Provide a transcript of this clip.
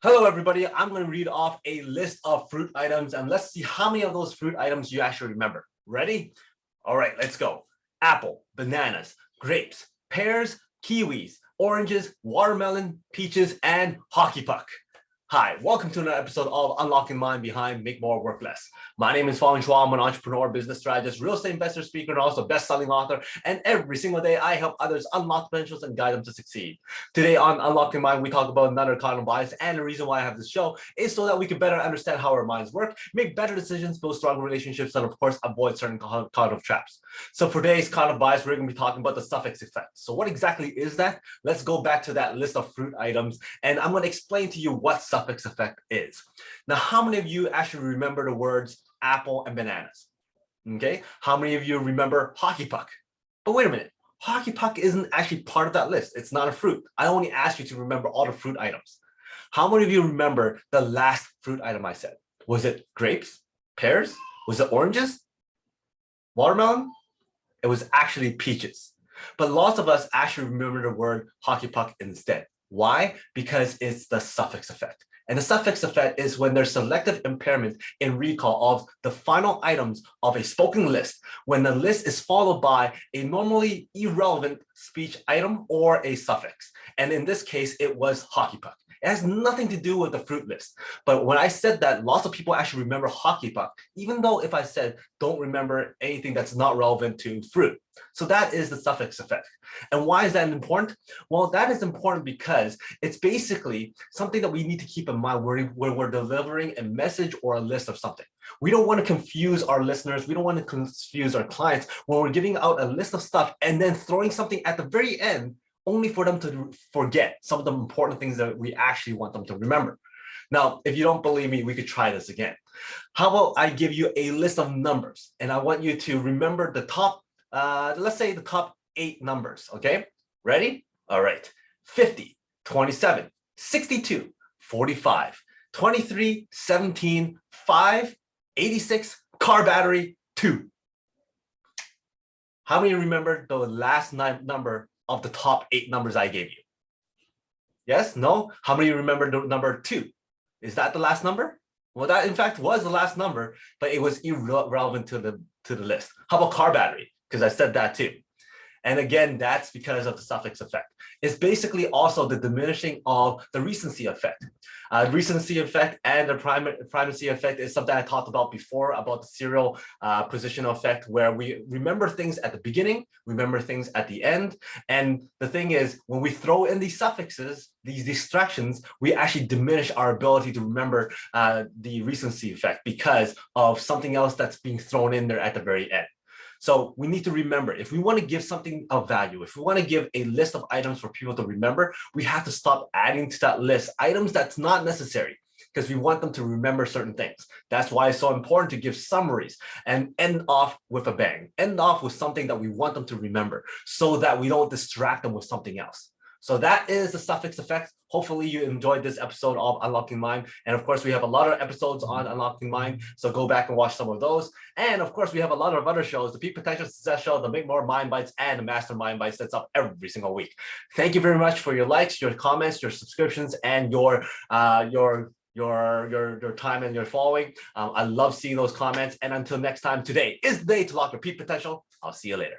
Hello, everybody. I'm going to read off a list of fruit items and let's see how many of those fruit items you actually remember. Ready? All right, let's go. Apple, bananas, grapes, pears, kiwis, oranges, watermelon, peaches, and hockey puck. Hi, welcome to another episode of Unlocking Mind Behind Make More Work Less. My name is Fong. I'm an entrepreneur, business strategist, real estate investor, speaker, and also best-selling author. And every single day, I help others unlock potentials and guide them to succeed. Today on Unlocking Mind, we talk about another cognitive bias. And the reason why I have this show is so that we can better understand how our minds work, make better decisions, build stronger relationships, and of course, avoid certain cognitive traps. So for today's cognitive bias, we're going to be talking about the suffix effect. So what exactly is that? Let's go back to that list of fruit items, and I'm going to explain to you what suffix effect is. Now, how many of you actually remember the words apple and bananas? Okay. How many of you remember hockey puck? But wait a minute. Hockey puck isn't actually part of that list. It's not a fruit. I only asked you to remember all the fruit items. How many of you remember the last fruit item I said? Was it grapes? Pears? Was it oranges? Watermelon? It was actually peaches. But lots of us actually remember the word hockey puck instead. Why? Because it's the suffix effect. And the suffix effect is when there's selective impairment in recall of the final items of a spoken list, when the list is followed by a normally irrelevant speech item or a suffix. And in this case, it was hockey puck. It has nothing to do with the fruit list. But when I said that, lots of people actually remember hockey puck, even though if I said don't remember anything that's not relevant to fruit. So that is the suffix effect. And why is that important? Well, that is important because it's basically something that we need to keep in mind when we're delivering a message or a list of something. We don't want to confuse our listeners. We don't want to confuse our clients when we're giving out a list of stuff and then throwing something at the very end only for them to forget some of the important things that we actually want them to remember. Now, if you don't believe me, we could try this again. How about I give you a list of numbers and I want you to remember the top, let's say the top 8 numbers, okay? Ready? All right. 50, 27, 62, 45, 23, 17, 5, 86, car battery, 2. How many remember the last number of the top 8 numbers I gave you? Yes? No? How many remember the number 2? Is that the last number? Well, that in fact was the last number, but it was irrelevant to the list. How about car battery? Because I said that too. And again, that's because of the suffix effect. It's basically also the diminishing of the recency effect. Recency effect and the primacy effect is something I talked about before about the serial positional effect, where we remember things at the beginning, remember things at the end. And the thing is, when we throw in these suffixes, these distractions, we actually diminish our ability to remember the recency effect because of something else that's being thrown in there at the very end. So we need to remember, if we want to give something of value, if we want to give a list of items for people to remember, we have to stop adding to that list items that's not necessary because we want them to remember certain things. That's why it's so important to give summaries and end off with a bang, end off with something that we want them to remember so that we don't distract them with something else. So that is the suffix effect. Hopefully you enjoyed this episode of Unlocking Mind. And of course, we have a lot of episodes on Unlocking Mind. So go back and watch some of those. And of course, we have a lot of other shows, the Peak Potential Success Show, the Make More Mind Bites, and the Mastermind Bites that's up every single week. Thank you very much for your likes, your comments, your subscriptions, and your time and your following. I love seeing those comments. And until next time, today is the day to lock your peak potential. I'll see you later.